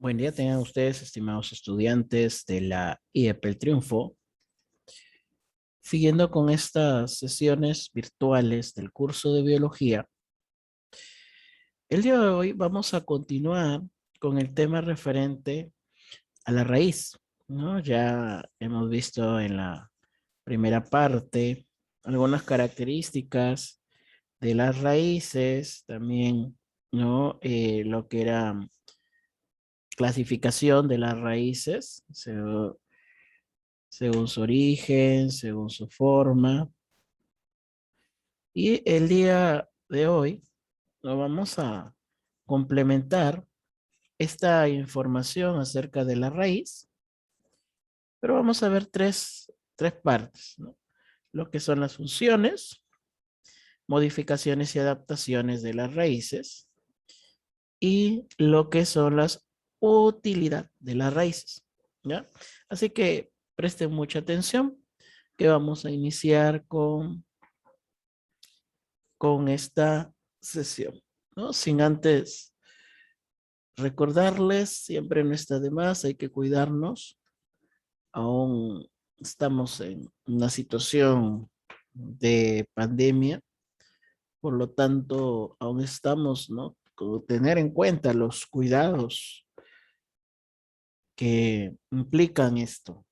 Buen día tengan ustedes, estimados estudiantes de la IEP El Triunfo. Siguiendo con estas sesiones virtuales del curso de biología, el día de hoy vamos a continuar con el tema referente a la raíz, ¿no? Ya hemos visto en la primera parte algunas características de las raíces, también, ¿no? Lo que era clasificación de las raíces, según su origen, según su forma. Y el día de hoy lo vamos a complementar esta información acerca de la raíz, pero vamos a ver tres partes, ¿no? Lo que son las funciones, modificaciones y adaptaciones de las raíces y lo que son las utilidades de las raíces, ¿ya? Así que presten mucha atención, que vamos a iniciar con esta sesión, ¿no? Sin antes recordarles, siempre no está de más, hay que cuidarnos. Aún estamos en una situación de pandemia, por lo tanto, aún estamos, ¿no? Con tener en cuenta los cuidados que implican esto.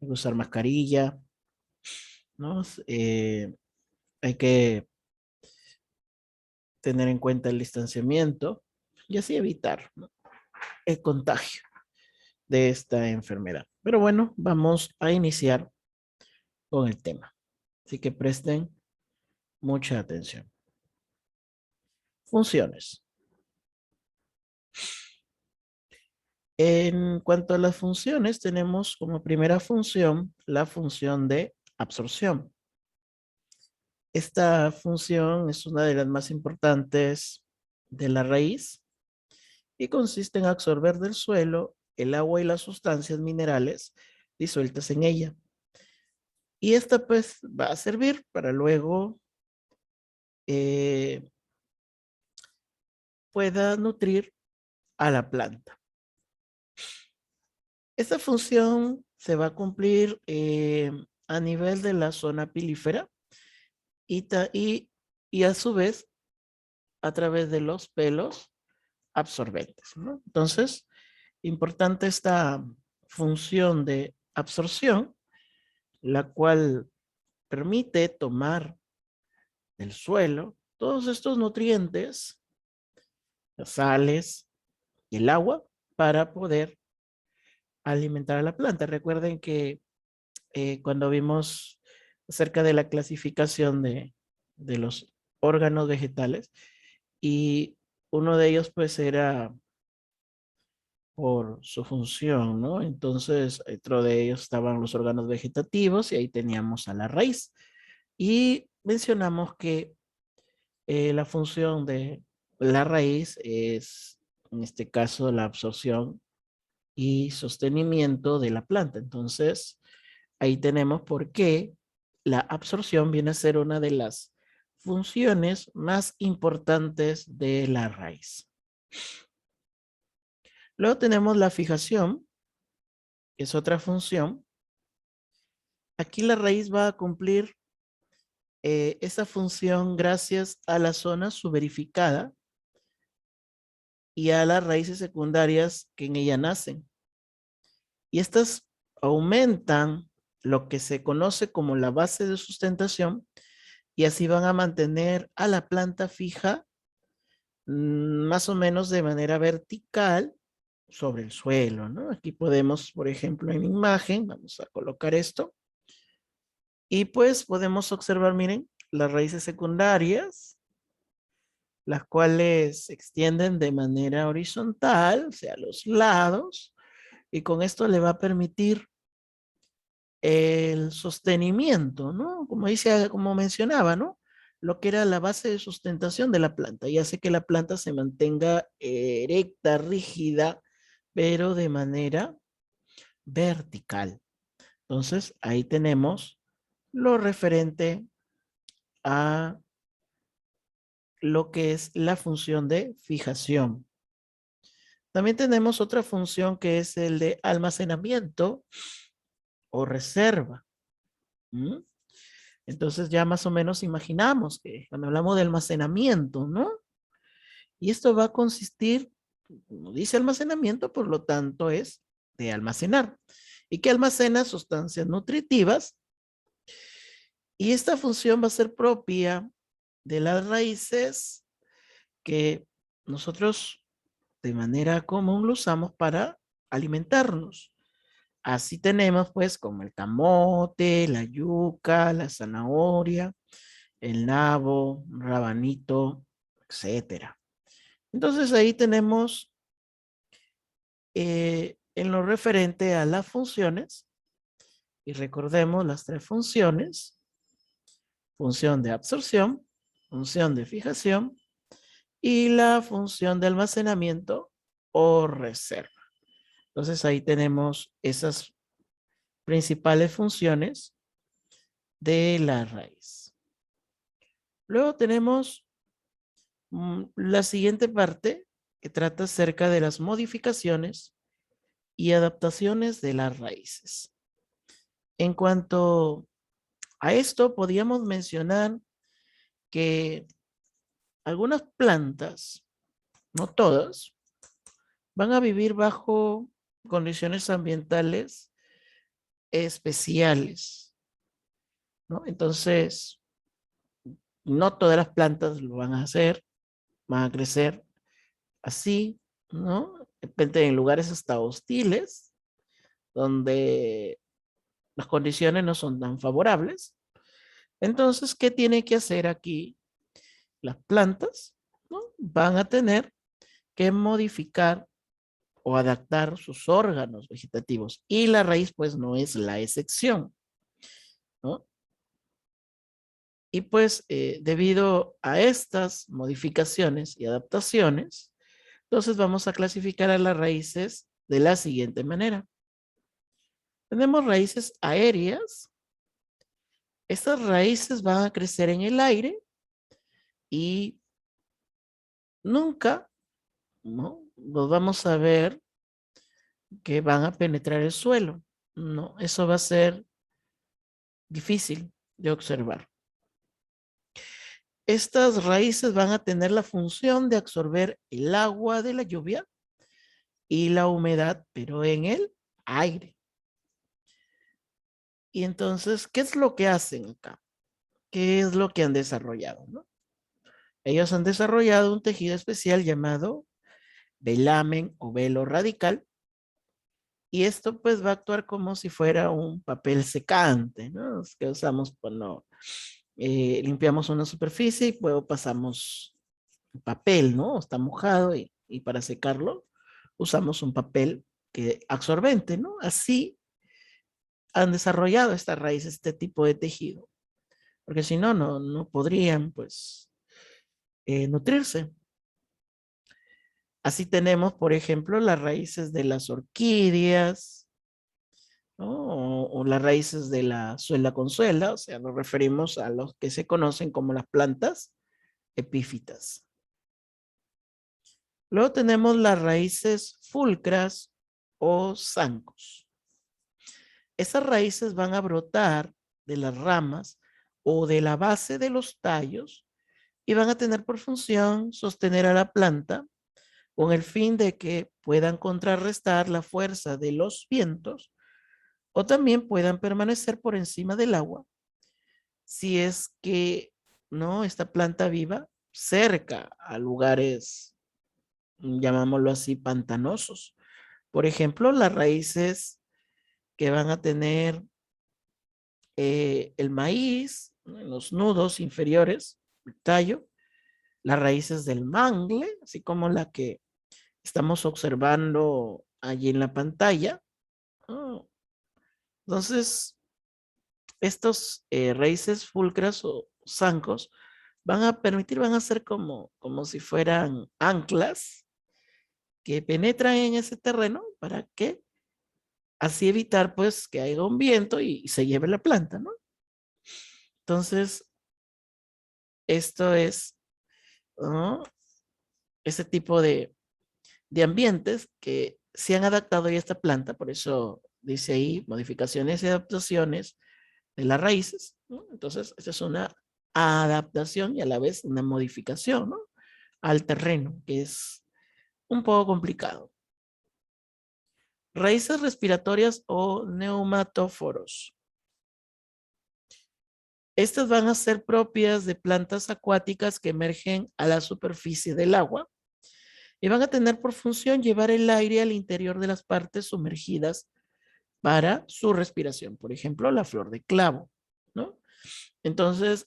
Hay que usar mascarilla, ¿no? Hay que tener en cuenta el distanciamiento y así evitar, ¿no?, el contagio de esta enfermedad. Pero bueno, vamos a iniciar con el tema. Así que presten mucha atención. Funciones. En cuanto a las funciones, tenemos como primera función la función de absorción. Esta función es una de las más importantes de la raíz y consiste en absorber del suelo el agua y las sustancias minerales disueltas en ella. Y esta pues va a servir para luego eh, pueda nutrir a la planta. Esta función se va a cumplir a nivel de la zona pilífera y, y a su vez a través de los pelos absorbentes, ¿no? Entonces, importante esta función de absorción, la cual permite tomar del suelo todos estos nutrientes, las sales y el agua para poder alimentar a la planta. Recuerden que cuando vimos acerca de la clasificación de los órganos vegetales y uno de ellos pues era por su función, ¿no? Entonces, dentro de ellos estaban los órganos vegetativos y ahí teníamos a la raíz. Y mencionamos que la función de la raíz es, en este caso, la absorción y sostenimiento de la planta. Entonces, ahí tenemos por qué la absorción viene a ser una de las funciones más importantes de la raíz. Luego tenemos la fijación, que es otra función. Aquí la raíz va a cumplir esa función gracias a la zona suberificada y a las raíces secundarias que en ella nacen. Y estas aumentan lo que se conoce como la base de sustentación y así van a mantener a la planta fija más o menos de manera vertical sobre el suelo, ¿no? Aquí podemos, por ejemplo, en la imagen, vamos a colocar esto, y pues podemos observar, miren, las raíces secundarias, las cuales se extienden de manera horizontal, o sea, a los lados, y con esto le va a permitir el sostenimiento, ¿no? Como dice, como mencionaba, ¿no? Lo que era la base de sustentación de la planta y hace que la planta se mantenga erecta, rígida, pero de manera vertical. Entonces, ahí tenemos lo referente a lo que es la función de fijación. También tenemos otra función que es el de almacenamiento o reserva. ¿Mm? Entonces ya más o menos imaginamos que cuando hablamos de almacenamiento, ¿no? Y esto va a consistir, como dice almacenamiento, por lo tanto es de almacenar. Y que almacena sustancias nutritivas. Y esta función va a ser propia de las raíces que nosotros de manera común lo usamos para alimentarnos. Así tenemos pues como el camote, la yuca, la zanahoria, el nabo, rabanito, etcétera. Entonces ahí tenemos en lo referente a las funciones, y recordemos las tres funciones: función de absorción, función de fijación y la función de almacenamiento o reserva. Entonces ahí tenemos esas principales funciones de la raíz. Luego tenemos la siguiente parte que trata acerca de las modificaciones y adaptaciones de las raíces. En cuanto a esto, podríamos mencionar que algunas plantas, no todas, van a vivir bajo condiciones ambientales especiales, ¿no? Entonces, no todas las plantas lo van a hacer, van a crecer así, ¿no? Depende en lugares hasta hostiles, donde las condiciones no son tan favorables. Entonces, ¿qué tiene que hacer aquí las plantas? ¿No? Van a tener que modificar o adaptar sus órganos vegetativos. Y la raíz, pues, no es la excepción, ¿no? Y pues, debido a estas modificaciones y adaptaciones, entonces vamos a clasificar a las raíces de la siguiente manera. Tenemos raíces aéreas. Estas raíces van a crecer en el aire y nunca, ¿no?, los vamos a ver que van a penetrar el suelo. No, eso va a ser difícil de observar. Estas raíces van a tener la función de absorber el agua de la lluvia y la humedad, pero en el aire. Y entonces, ¿qué es lo que hacen acá? ¿Qué es lo que han desarrollado, no? Ellos han desarrollado un tejido especial llamado velamen o velo radical, y esto pues va a actuar como si fuera un papel secante, ¿no? Es que usamos cuando limpiamos una superficie y luego pasamos papel, ¿no? Está mojado y para secarlo usamos un papel que absorbente, ¿no? Así han desarrollado esta raíz, este tipo de tejido, porque si no, no podrían pues nutrirse. Así tenemos, por ejemplo, las raíces de las orquídeas, ¿no? O las raíces de la suela con suela, o sea, nos referimos a los que se conocen como las plantas epífitas. Luego tenemos las raíces fulcras o zancos. Esas raíces van a brotar de las ramas o de la base de los tallos y van a tener por función sostener a la planta con el fin de que puedan contrarrestar la fuerza de los vientos o también puedan permanecer por encima del agua si es que no esta planta viva cerca a lugares, llamámoslo así, pantanosos. Por ejemplo, las raíces que van a tener el maíz, ¿no?, en los nudos inferiores, el tallo, las raíces del mangle, así como la que estamos observando allí en la pantalla, ¿no? Entonces, estos raíces fulcras o zancos van a permitir, van a ser como si fueran anclas que penetran en ese terreno para que así evitar pues que haya un viento y se lleve la planta, ¿no? Entonces, esto es, ¿no?, ese tipo de ambientes que se han adaptado a esta planta, por eso dice ahí modificaciones y adaptaciones de las raíces, ¿no? Entonces, esta es una adaptación y a la vez una modificación, ¿no? Al terreno, que es un poco complicado. Raíces respiratorias o neumatóforos. Estas van a ser propias de plantas acuáticas que emergen a la superficie del agua y van a tener por función llevar el aire al interior de las partes sumergidas para su respiración. Por ejemplo, la flor de clavo, ¿no? Entonces,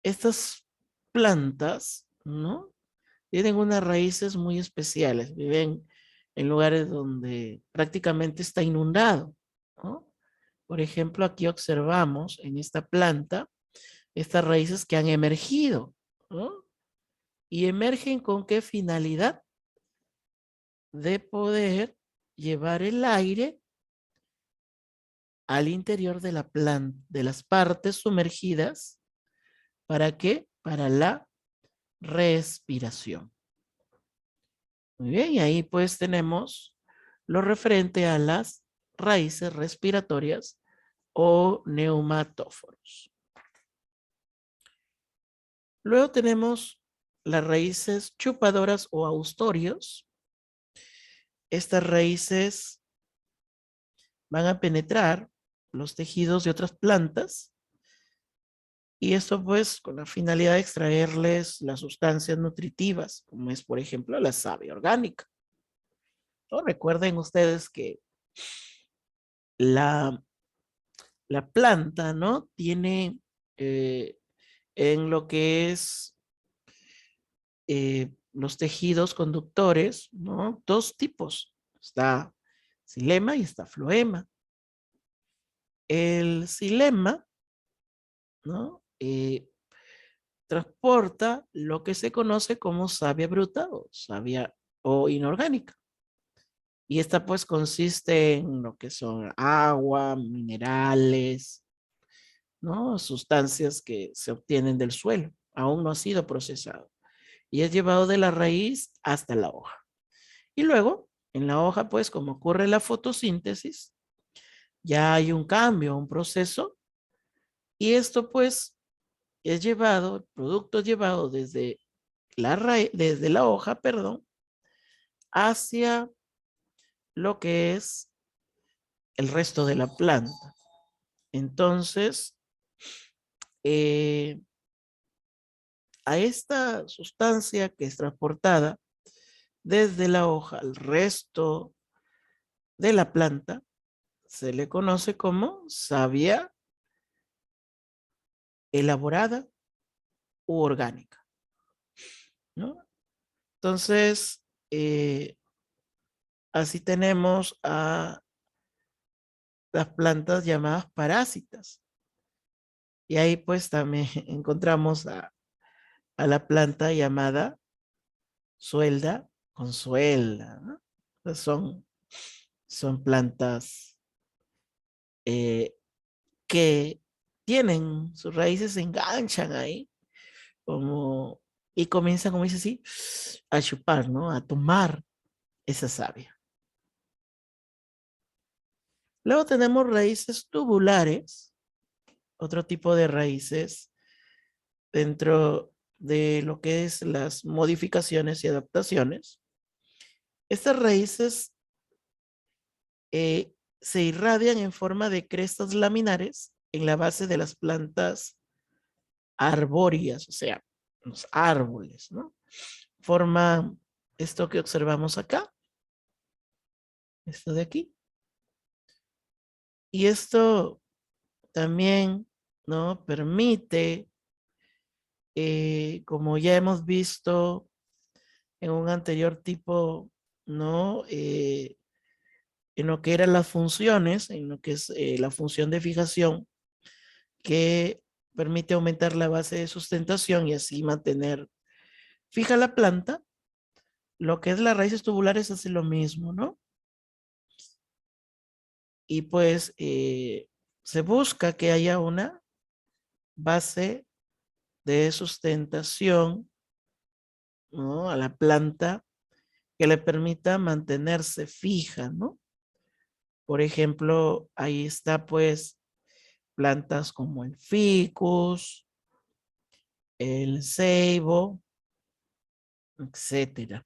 estas plantas, ¿no? Tienen unas raíces muy especiales, viven en lugares donde prácticamente está inundado, ¿no? Por ejemplo, aquí observamos en esta planta estas raíces que han emergido, ¿no? ¿Y emergen con qué finalidad? De poder llevar el aire al interior de la planta, de las partes sumergidas. ¿Para qué? Para la respiración. Muy bien, y ahí pues tenemos lo referente a las raíces respiratorias o neumatóforos. Luego tenemos las raíces chupadoras o austorios. Estas raíces van a penetrar los tejidos de otras plantas y esto pues con la finalidad de extraerles las sustancias nutritivas, como es por ejemplo la savia orgánica, ¿no? Recuerden ustedes que la, la planta, ¿no? Tiene eh, en lo que es los tejidos conductores, ¿no? Dos tipos. Está xilema y está floema. El xilema, ¿no? Transporta lo que se conoce como savia bruta o savia o inorgánica. Y esta pues consiste en lo que son agua, minerales, ¿no? Sustancias que se obtienen del suelo. Aún no ha sido procesado. Y es llevado de la raíz hasta la hoja. Y luego, en la hoja, pues, como ocurre la fotosíntesis, ya hay un cambio, un proceso. Y esto, pues, es llevado, el producto es llevado desde la raíz, desde la hoja, perdón, hacia lo que es el resto de la planta. Entonces, eh, a esta sustancia que es transportada desde la hoja al resto de la planta, se le conoce como savia elaborada u orgánica, ¿no? Entonces, así tenemos a las plantas llamadas parásitas. Y ahí pues también encontramos a la planta llamada suelda con suelda, ¿no? Entonces son plantas eh, que tienen sus raíces, se enganchan ahí como, y comienzan, como dice así, a chupar, ¿no? A tomar esa savia. Luego tenemos raíces tubulares, otro tipo de raíces dentro de lo que es las modificaciones y adaptaciones. Estas raíces se irradian en forma de crestas laminares en la base de las plantas arbóreas, o sea, los árboles, ¿no? Forma esto que observamos acá, esto de aquí. Y esto también, ¿no? Permite, como ya hemos visto en un anterior tipo, ¿no? En lo que eran las funciones, en lo que es la función de fijación, que permite aumentar la base de sustentación y así mantener fija la planta. Lo que es las raíces tubulares hace lo mismo, ¿no? Y pues se busca que haya una base de sustentación, ¿no? A la planta que le permita mantenerse fija, ¿no? Por ejemplo, ahí está pues plantas como el ficus, el ceibo, etcétera.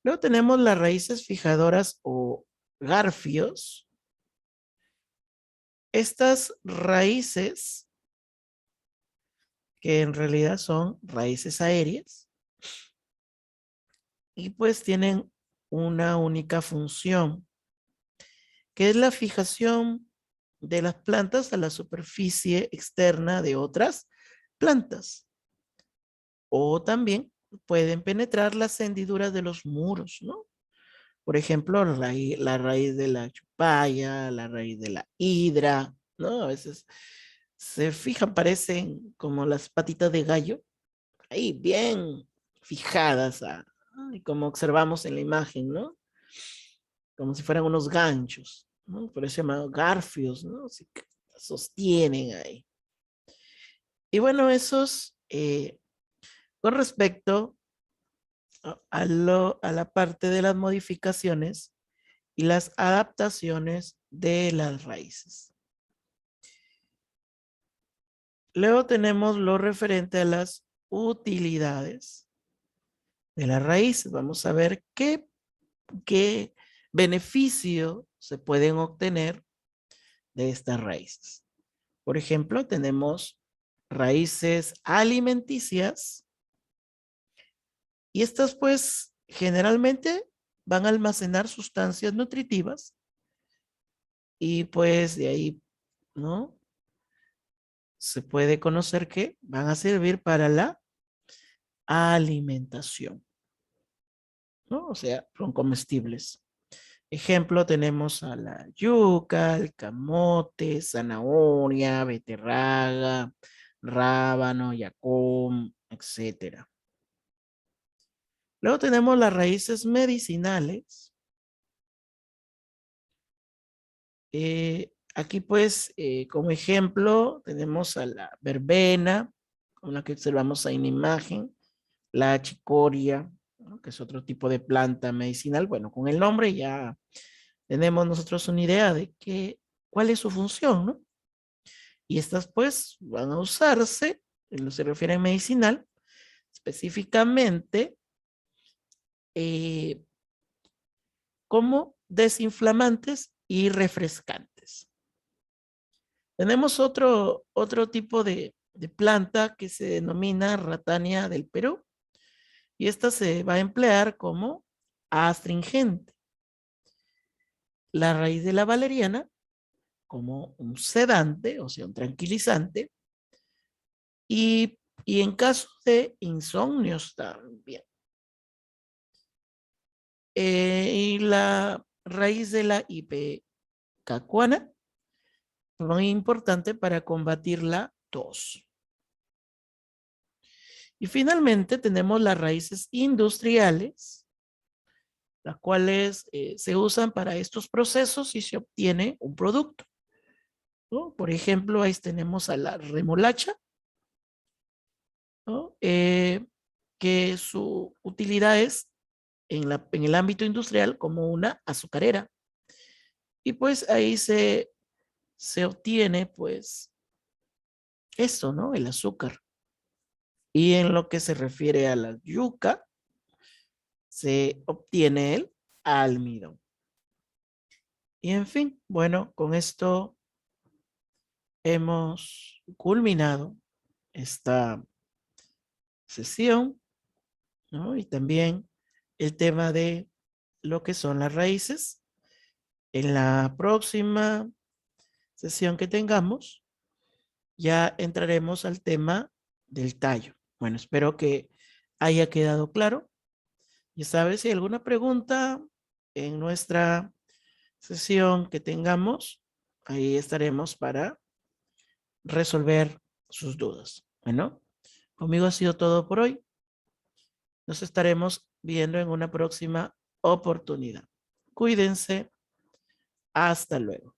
Luego tenemos las raíces fijadoras o garfios. Estas raíces, que en realidad son raíces aéreas, y pues tienen una única función, que es la fijación de las plantas a la superficie externa de otras plantas. O también pueden penetrar las hendiduras de los muros, ¿no? Por ejemplo, la raíz de la chupalla, la raíz de la hidra, ¿no? A veces se fijan, parecen como las patitas de gallo, ahí bien fijadas, y como observamos en la imagen, ¿no? Como si fueran unos ganchos, ¿no? Por eso se llaman garfios, ¿no? Así que sostienen ahí. Y bueno, esos, con respecto a la parte de las modificaciones y las adaptaciones de las raíces. Luego tenemos lo referente a las utilidades de las raíces. Vamos a ver qué beneficio se pueden obtener de estas raíces. Por ejemplo, tenemos raíces alimenticias y estas pues generalmente van a almacenar sustancias nutritivas y pues de ahí, ¿no? Se puede conocer que van a servir para la alimentación, ¿no? O sea, son comestibles. Ejemplo, tenemos a la yuca, el camote, zanahoria, beterraga, rábano, yacón, etcétera. Luego tenemos las raíces medicinales. Aquí pues, como ejemplo, tenemos a la verbena, con la que observamos ahí en la imagen, la chicoria, ¿no? Que es otro tipo de planta medicinal. Bueno, con el nombre ya tenemos nosotros una idea de cuál es su función, ¿no? Y estas pues van a usarse, en lo que se refiere a medicinal, específicamente como desinflamantes y refrescantes. Tenemos otro tipo de planta que se denomina ratania del Perú y esta se va a emplear como astringente. La raíz de la valeriana como un sedante, o sea, un tranquilizante, y en caso de insomnios también. Y la raíz de la ipecacuana, muy importante para combatir la tos. Y finalmente tenemos las raíces industriales, las cuales se usan para estos procesos y se obtiene un producto, ¿no? Por ejemplo, ahí tenemos a la remolacha, ¿no? Que su utilidad es en el ámbito industrial como una azucarera. Y pues ahí se obtiene pues eso, ¿no? El azúcar. Y en lo que se refiere a la yuca, se obtiene el almidón. Y en fin, bueno, con esto hemos culminado esta sesión, ¿no? Y también el tema de lo que son las raíces. En la próxima sesión que tengamos, ya entraremos al tema del tallo. Bueno, espero que haya quedado claro. Ya sabes, si hay alguna pregunta en nuestra sesión que tengamos, ahí estaremos para resolver sus dudas. Bueno, conmigo ha sido todo por hoy. Nos estaremos viendo en una próxima oportunidad. Cuídense. Hasta luego.